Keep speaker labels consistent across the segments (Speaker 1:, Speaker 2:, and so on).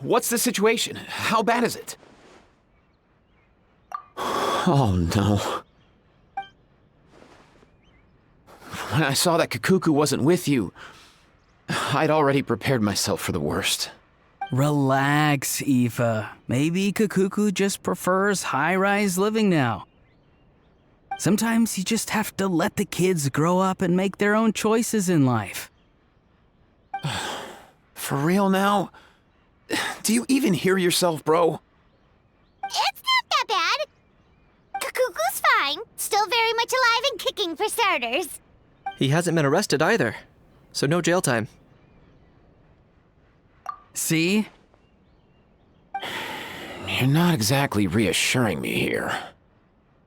Speaker 1: What's the situation? How bad is it? Oh no. When I saw that Kakuku wasn't with you, I'd already prepared myself for the worst.
Speaker 2: Relax, Eva. Maybe Kakuku just prefers high-rise living now. Sometimes you just have to let the kids grow up and make their own choices in life.
Speaker 1: For real now? Do you even hear yourself, bro?
Speaker 3: It's not that bad. Kakuku's fine. Still very much alive and kicking for starters.
Speaker 4: He hasn't been arrested either, so no jail time.
Speaker 2: See?
Speaker 1: You're not exactly reassuring me here.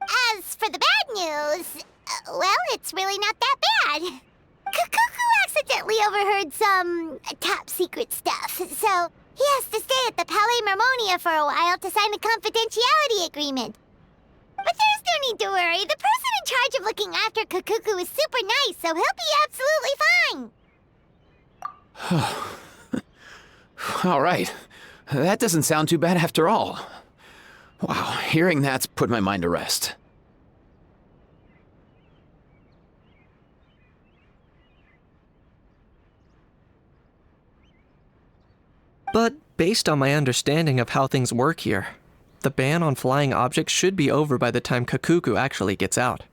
Speaker 3: As for the bad news, well, it's really not that bad. Kakuku accidentally overheard some top secret stuff, so he has to stay at the Palais Marmonia for a while to sign a confidentiality agreement. But there's no need to worry. The person in charge of looking after Kakuku is super nice, so he'll be absolutely fine.
Speaker 1: All right. That doesn't sound too bad after all. Wow, hearing that's put my mind to rest.
Speaker 4: But based on my understanding of how things work here, the ban on flying objects should be over by the time Kakuku actually gets out.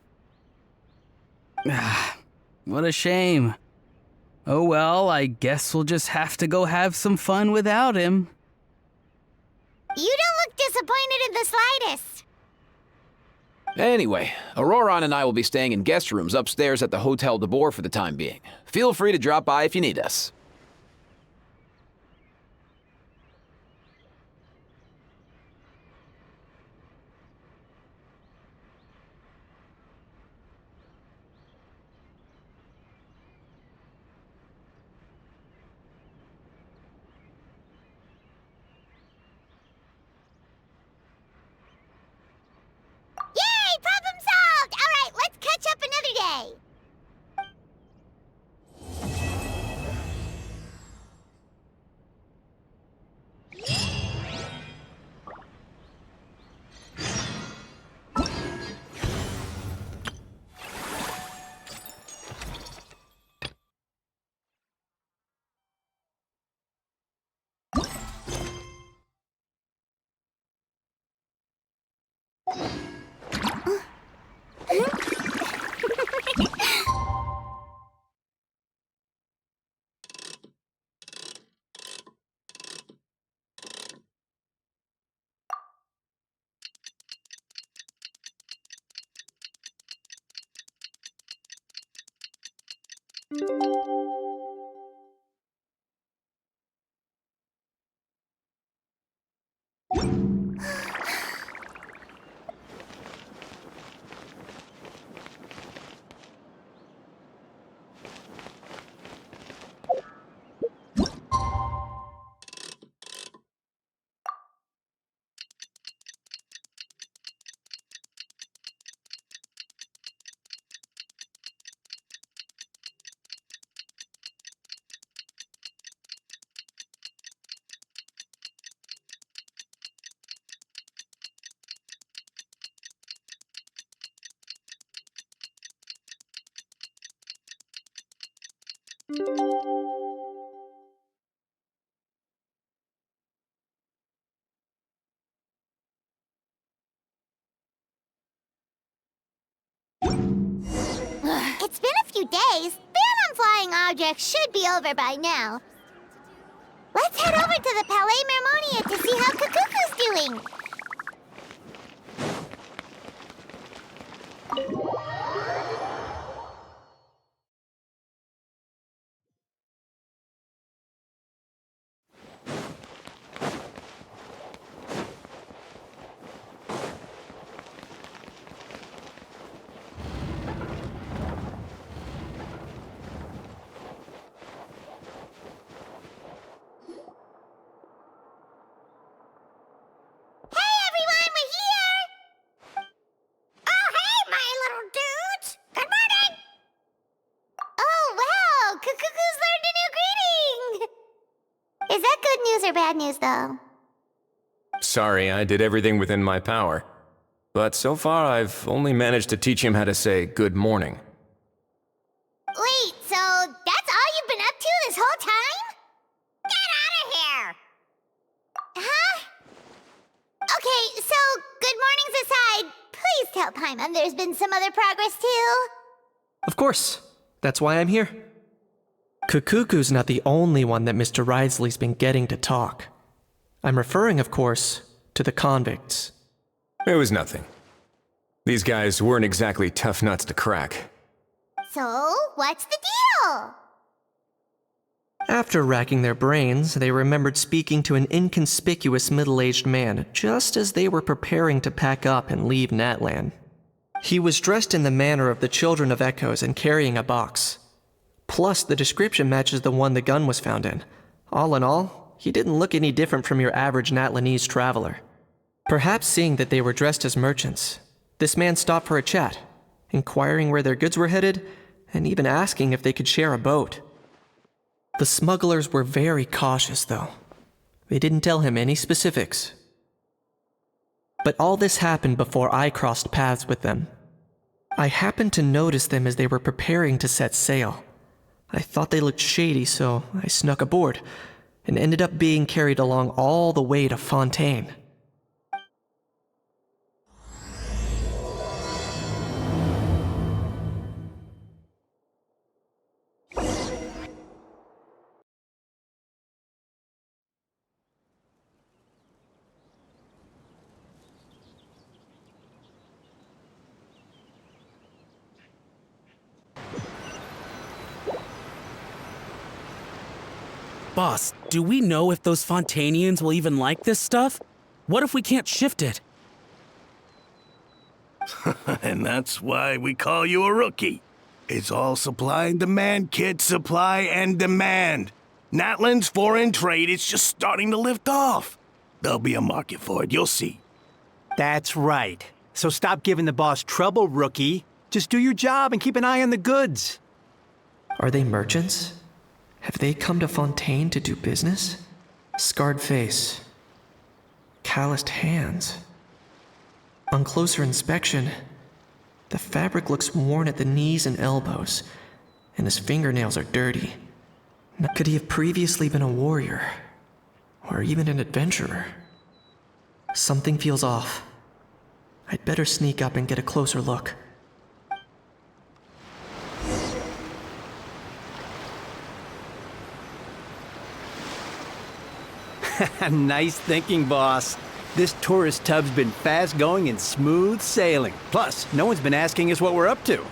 Speaker 2: What a shame. Oh well, I guess we'll just have to go have some fun without him.
Speaker 3: You don't look disappointed in the slightest.
Speaker 1: Anyway, Auroron and I will be staying in guest rooms upstairs at the Hotel de Boer for the time being. Feel free to drop by if you need us.
Speaker 3: Yay! Problem solved! All right, let's catch up another day. It's been a few days, ban on flying objects should be over by now. Let's head over to the Palais Mermonia to see how Kakuku's doing. Is that good news or bad news, though?
Speaker 5: Sorry, I did everything within my power. But so far, I've only managed to teach him how to say good morning.
Speaker 3: Wait, so that's all you've been up to this whole time? Get out of here! Huh? Okay, so good mornings aside, please tell Paimon there's been some other progress, too.
Speaker 4: Of course. That's why I'm here. Kakuku's not the only one that Mr. Ridesley's been getting to talk. I'm referring, of course, to the convicts.
Speaker 5: It was nothing. These guys weren't exactly tough nuts to crack.
Speaker 3: So, what's the deal?
Speaker 4: After racking their brains, they remembered speaking to an inconspicuous middle-aged man just as they were preparing to pack up and leave Natland. He was dressed in the manner of the Children of Echoes and carrying a box. Plus, the description matches the one the gun was found in. All in all, he didn't look any different from your average Natlanese traveler. Perhaps seeing that they were dressed as merchants, this man stopped for a chat, inquiring where their goods were headed, and even asking if they could share a boat. The smugglers were very cautious, though. They didn't tell him any specifics. But all this happened before I crossed paths with them. I happened to notice them as they were preparing to set sail. I thought they looked shady, so I snuck aboard, and ended up being carried along all the way to Fontaine.
Speaker 6: Boss, do we know if those Fontainians will even like this stuff? What if we can't shift it?
Speaker 7: And that's why we call you a rookie. It's all supply and demand, kid. Supply and demand. Natland's foreign trade is just starting to lift off. There'll be a market for it, you'll see.
Speaker 8: That's right. So stop giving the boss trouble, rookie. Just do your job and keep an eye on the goods.
Speaker 4: Are they merchants? Have they come to Fontaine to do business? Scarred face. Calloused hands. On closer inspection, the fabric looks worn at the knees and elbows, and his fingernails are dirty. Could he have previously been a warrior? Or even an adventurer? Something feels off. I'd better sneak up and get a closer look.
Speaker 8: Nice thinking, boss. This tourist tub's been fast going and smooth sailing. Plus, no one's been asking us what we're up to.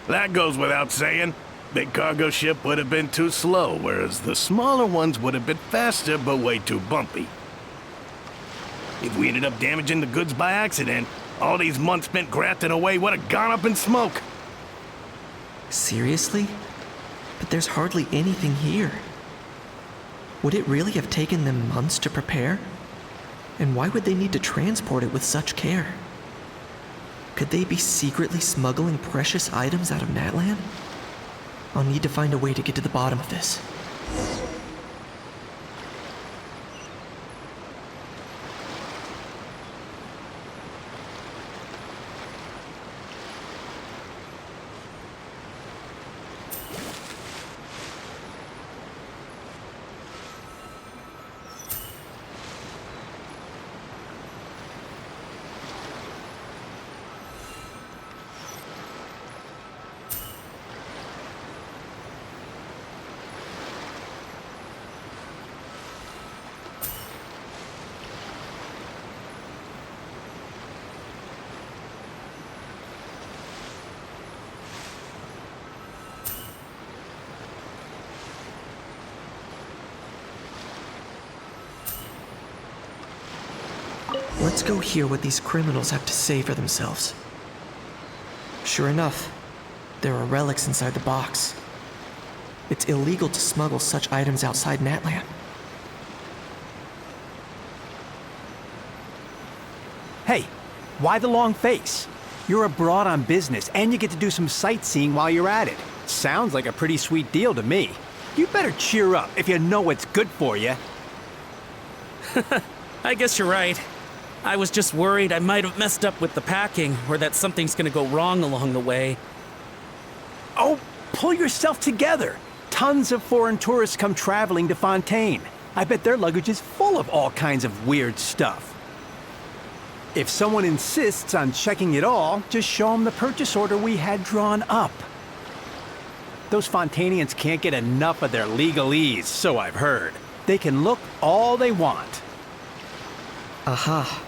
Speaker 7: That goes without saying. Big cargo ship would have been too slow, whereas the smaller ones would have been faster but way too bumpy. If we ended up damaging the goods by accident, all these months spent grafting away would have gone up in smoke.
Speaker 4: Seriously? But there's hardly anything here. Would it really have taken them months to prepare? And why would they need to transport it with such care? Could they be secretly smuggling precious items out of Natland? I'll need to find a way to get to the bottom of this. Let's go hear what these criminals have to say for themselves. Sure enough, there are relics inside the box. It's illegal to smuggle such items outside Natlan.
Speaker 8: Hey, why the long face? You're abroad on business, and you get to do some sightseeing while you're at it. Sounds like a pretty sweet deal to me. You better cheer up if you know what's good for you.
Speaker 6: I guess you're right. I was just worried I might have messed up with the packing, or that something's gonna go wrong along the way.
Speaker 8: Oh, pull yourself together. Tons of foreign tourists come traveling to Fontaine. I bet their luggage is full of all kinds of weird stuff. If someone insists on checking it all, just show them the purchase order we had drawn up. Those Fontainians can't get enough of their legalese, so I've heard. They can look all they want.
Speaker 4: Aha.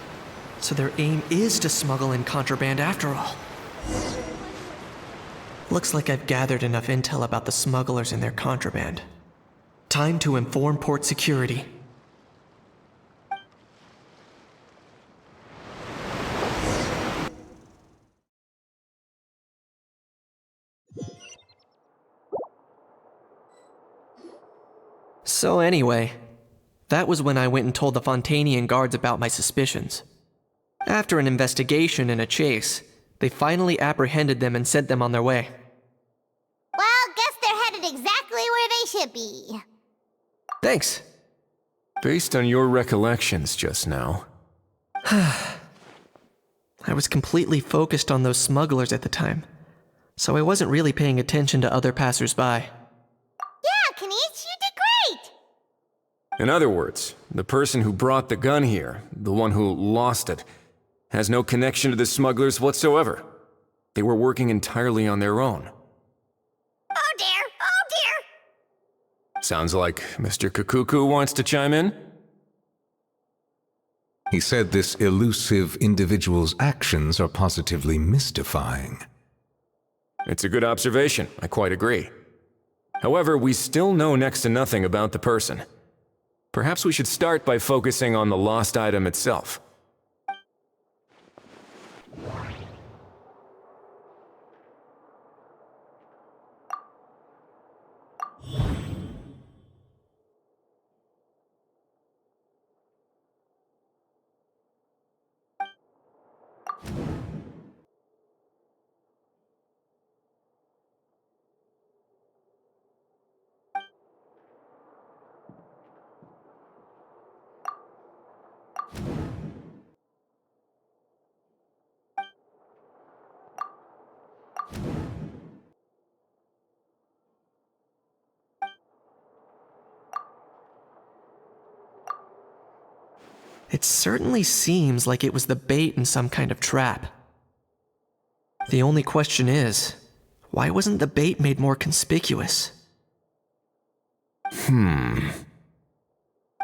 Speaker 4: So their aim is to smuggle in contraband after all. Looks like I've gathered enough intel about the smugglers and their contraband. Time to inform port security. So anyway, that was when I went and told the Fontainian guards about my suspicions. After an investigation and a chase, they finally apprehended them and sent them on their way.
Speaker 3: Well, guess they're headed exactly where they should be.
Speaker 4: Thanks.
Speaker 5: Based on your recollections just now,
Speaker 4: I was completely focused on those smugglers at the time, so I wasn't really paying attention to other passersby.
Speaker 3: Yeah, Kanish, you did great!
Speaker 5: in other words, the person who brought the gun here, the one who lost it, has no connection to the smugglers whatsoever. They were working entirely on their own.
Speaker 3: Oh dear, oh dear!
Speaker 5: Sounds like Mr. Kikuku wants to chime in?
Speaker 9: He said this elusive individual's actions are positively mystifying.
Speaker 5: It's a good observation, I quite agree. However, we still know next to nothing about the person. Perhaps we should start by focusing on the lost item itself.
Speaker 4: It certainly seems like it was the bait in some kind of trap. The only question is, why wasn't the bait made more conspicuous?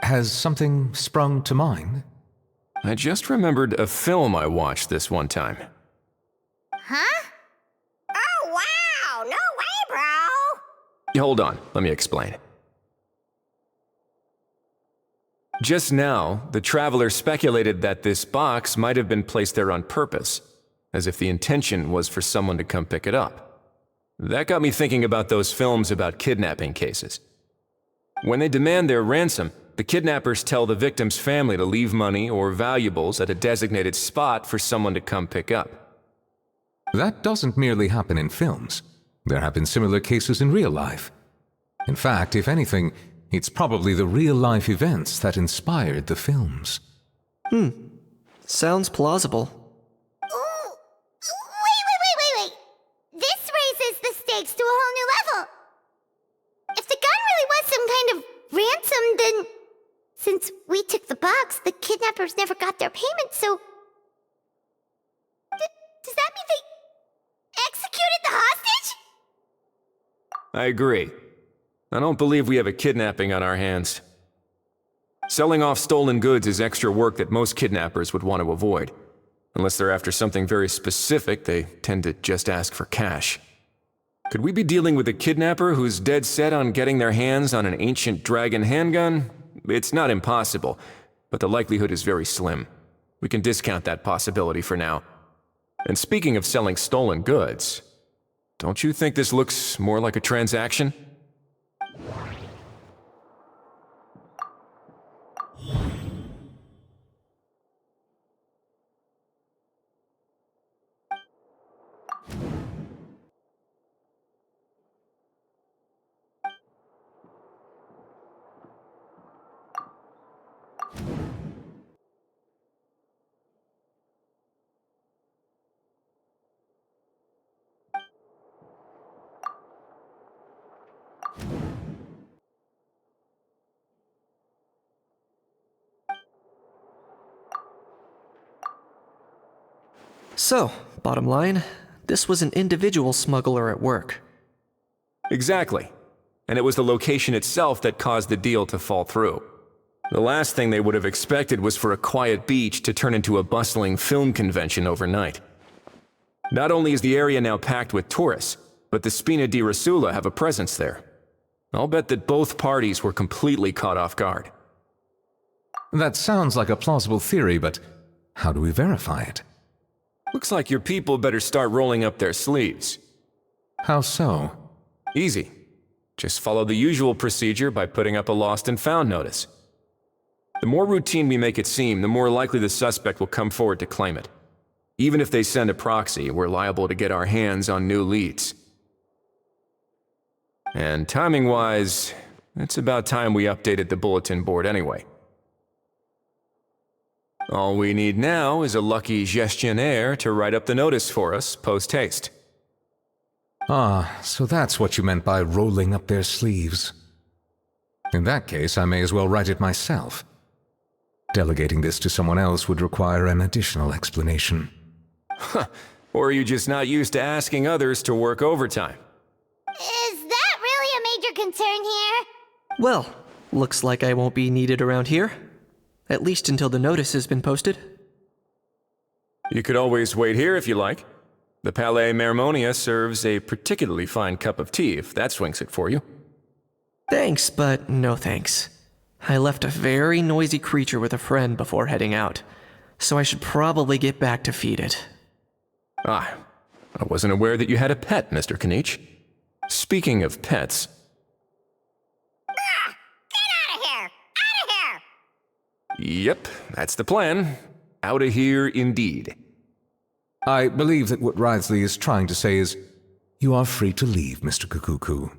Speaker 9: Has something sprung to mind?
Speaker 5: I just remembered a film I watched this one time.
Speaker 3: Huh? Oh, wow! No way, bro!
Speaker 5: Hold on, let me explain. Just now, the traveler speculated that this box might have been placed there on purpose, as if the intention was for someone to come pick it up. That got me thinking about those films about kidnapping cases. When they demand their ransom, the kidnappers tell the victim's family to leave money or valuables at a designated spot for someone to come pick up.
Speaker 9: That doesn't merely happen in films. There have been similar cases in real life. In fact, if anything, it's probably the real-life events that inspired the films.
Speaker 4: Sounds plausible.
Speaker 3: Ooh! Wait! This raises the stakes to a whole new level! If the gun really was some kind of ransom, then... Since we took the box, the kidnappers never got their payment, so... Does that mean they executed the hostage?
Speaker 5: I agree. I don't believe we have a kidnapping on our hands. Selling off stolen goods is extra work that most kidnappers would want to avoid. Unless they're after something very specific, they tend to just ask for cash. Could we be dealing with a kidnapper who's dead set on getting their hands on an ancient dragon handgun? It's not impossible, but the likelihood is very slim. We can discount that possibility for now. And speaking of selling stolen goods, don't you think this looks more like a transaction?
Speaker 4: So, bottom line, this was an individual smuggler at work.
Speaker 5: Exactly. And it was the location itself that caused the deal to fall through. The last thing they would have expected was for a quiet beach to turn into a bustling film convention overnight. Not only is the area now packed with tourists, but the Spina di Rosula have a presence there. I'll bet that both parties were completely caught off guard.
Speaker 9: That sounds like a plausible theory, but how do we verify it?
Speaker 5: Looks like your people better start rolling up their sleeves.
Speaker 9: How so?
Speaker 5: Easy. Just follow the usual procedure by putting up a lost and found notice. The more routine we make it seem, the more likely the suspect will come forward to claim it. Even if they send a proxy, we're liable to get our hands on new leads. And timing-wise, it's about time we updated the bulletin board anyway. All we need now is a lucky gestionnaire to write up the notice for us post-haste.
Speaker 9: Ah, so that's what you meant by rolling up their sleeves. In that case, I may as well write it myself. Delegating this to someone else would require an additional explanation.
Speaker 5: Or are you just not used to asking others to work overtime?
Speaker 3: Is that really a major concern here?
Speaker 4: Well, looks like I won't be needed around here. At least until the notice has been posted.
Speaker 5: You could always wait here if you like. The Palais Mermonia serves a particularly fine cup of tea if that swings it for you.
Speaker 4: Thanks, but no thanks. I left a very noisy creature with a friend before heading out, so I should probably get back to feed it.
Speaker 5: Ah, I wasn't aware that you had a pet, Mr. Kanich. Speaking of pets...
Speaker 3: Get out of here! Out of here!
Speaker 5: Yep, that's the plan. Out of here indeed.
Speaker 9: I believe that what Wriothesley is trying to say is, you are free to leave, Mr. Kukuku.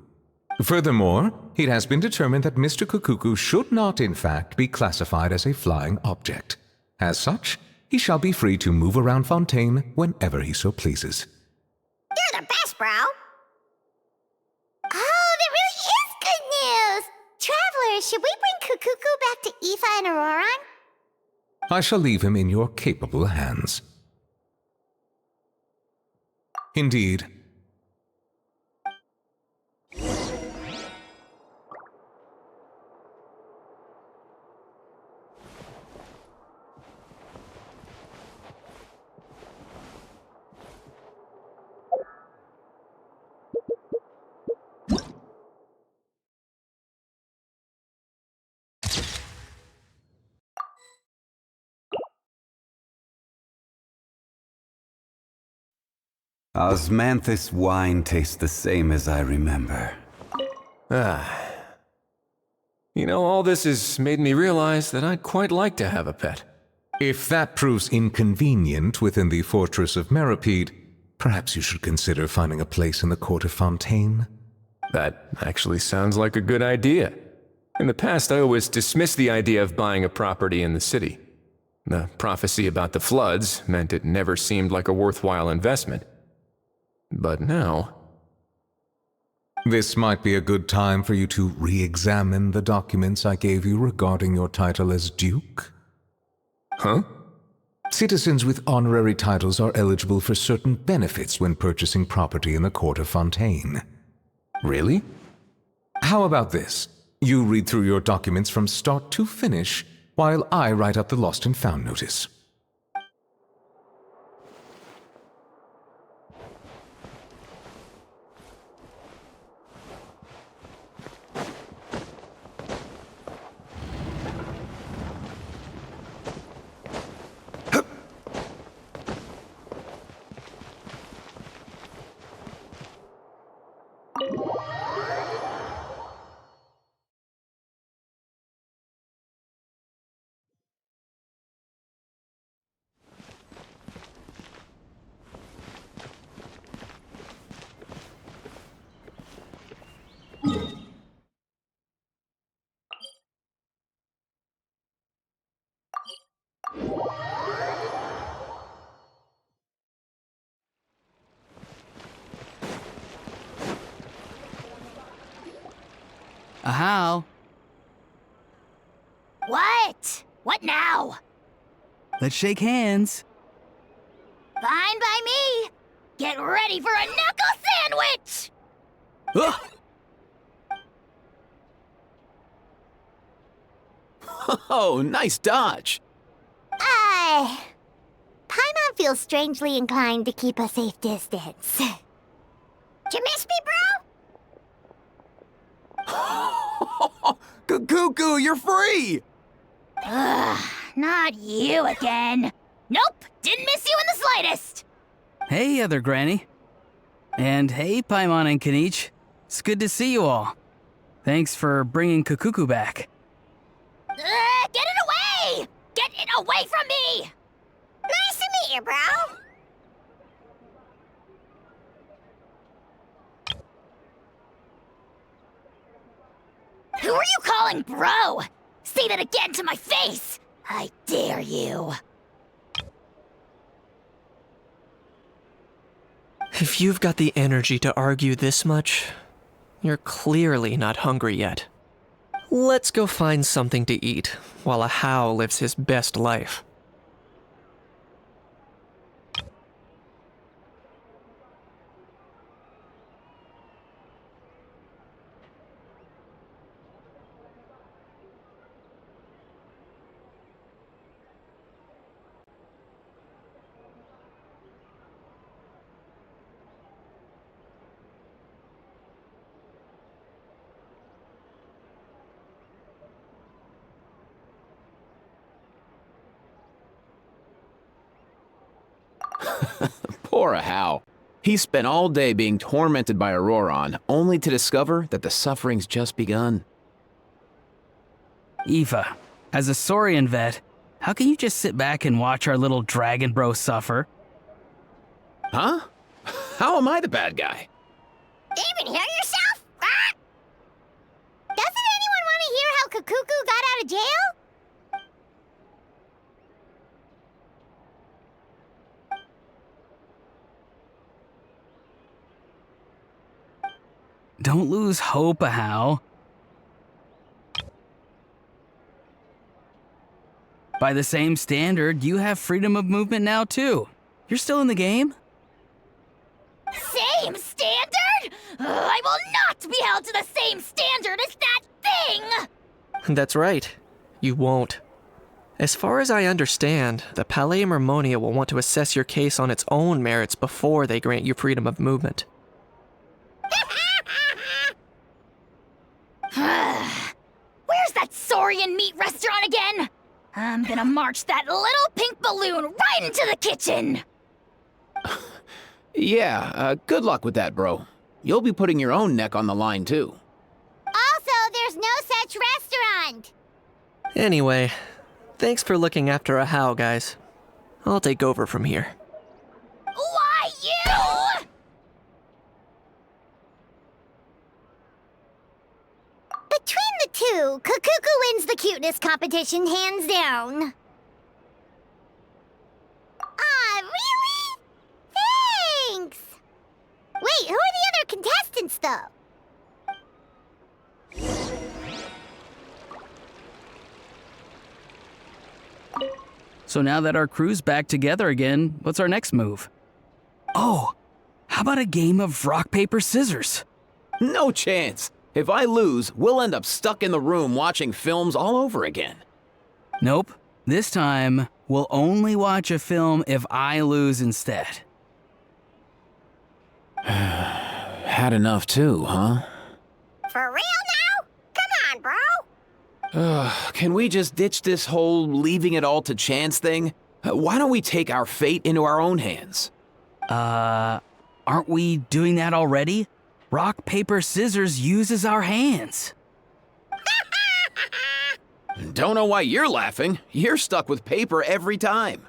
Speaker 9: Furthermore, it has been determined that Mr. Kukuku should not, in fact, be classified as a flying object. As such, he shall be free to move around Fontaine whenever he so pleases.
Speaker 3: You're the best, bro! Oh, that really is good news! Travelers, should we bring Kukuku back to Aoife and Auroran?
Speaker 9: I shall leave him in your capable hands. Indeed.
Speaker 10: Osmanthus wine tastes the same as I remember.
Speaker 5: You know, all this has made me realize that I'd quite like to have a pet.
Speaker 9: If that proves inconvenient within the fortress of Meripede, perhaps you should consider finding a place in the court of Fontaine.
Speaker 5: That actually sounds like a good idea. In the past, I always dismissed the idea of buying a property in the city. The prophecy about the floods meant it never seemed like a worthwhile investment. But now...
Speaker 9: This might be a good time for you to re-examine the documents I gave you regarding your title as Duke.
Speaker 5: Huh?
Speaker 9: Citizens with honorary titles are eligible for certain benefits when purchasing property in the court of Fontaine.
Speaker 5: Really?
Speaker 9: How about this? You read through your documents from start to finish, while I write up the lost and found notice.
Speaker 2: How?
Speaker 3: What? What now?
Speaker 2: Let's shake hands.
Speaker 3: Fine by me. Get ready for a knuckle sandwich!
Speaker 1: Oh, nice dodge.
Speaker 3: Paimon feels strangely inclined to keep a safe distance. Did you miss me, bro?
Speaker 1: Cuckoo, you're free!
Speaker 3: Ugh, not you again. Nope, didn't miss you in the slightest.
Speaker 2: Hey, other granny. And hey, Paimon and Kanich. It's good to see you all. Thanks for bringing Kukuku back.
Speaker 3: Get it away! Get it away from me! Nice to meet you, bro. Who are you calling bro? Say that again to my face! I dare you.
Speaker 4: If you've got the energy to argue this much, you're clearly not hungry yet. Let's go find something to eat while a How lives his best life.
Speaker 1: Poor Hal. He spent all day being tormented by Auroron, only to discover that the suffering's just begun.
Speaker 2: Eva, as a Saurian vet, how can you just sit back and watch our little dragon bro suffer?
Speaker 1: Huh? How am I the bad guy?
Speaker 3: Even hear yourself? Ah! Doesn't anyone want to hear how Kukuku got out of jail?
Speaker 2: Don't lose hope, Hal. By the same standard, you have freedom of movement now, too. You're still in the game?
Speaker 3: Same standard? I will not be held to the same standard as that thing!
Speaker 4: That's right. You won't. As far as I understand, the Palais Mermonia will want to assess your case on its own merits before they grant you freedom of movement.
Speaker 3: Where's that Saurian meat restaurant again? I'm gonna march that little pink balloon right into the kitchen!
Speaker 1: Yeah, good luck with that, bro. You'll be putting your own neck on the line, too.
Speaker 3: Also, there's no such restaurant!
Speaker 4: Anyway, thanks for looking after a How, guys. I'll take over from here.
Speaker 3: Why, you? Between the two, Kukuku wins the cuteness competition hands down. Ah, really? Thanks! Wait, who are the other contestants, though?
Speaker 2: So now that our crew's back together again, what's our next move? Oh, how about a game of rock, paper, scissors?
Speaker 1: No chance. If I lose, we'll end up stuck in the room watching films all over again.
Speaker 2: Nope. This time, we'll only watch a film if I lose instead.
Speaker 1: Had enough too, huh?
Speaker 3: For real now? Come on, bro!
Speaker 1: Can we just ditch this whole leaving it all to chance thing? Why don't we take our fate into our own hands?
Speaker 2: Aren't we doing that already? Rock, paper, scissors uses our hands.
Speaker 1: Don't know why you're laughing. You're stuck with paper every time.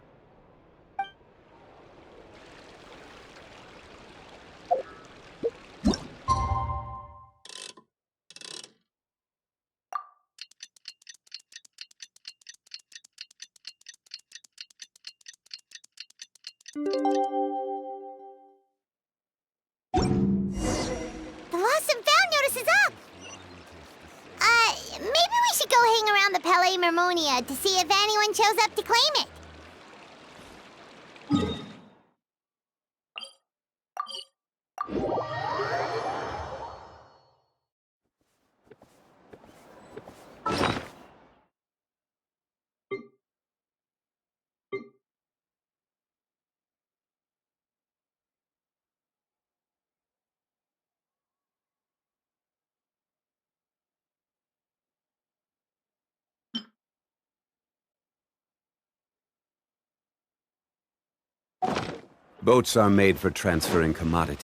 Speaker 3: The lost and found notice is up! Pele Mermonia to see if anyone shows up to claim it.
Speaker 10: Boats are made for transferring commodities.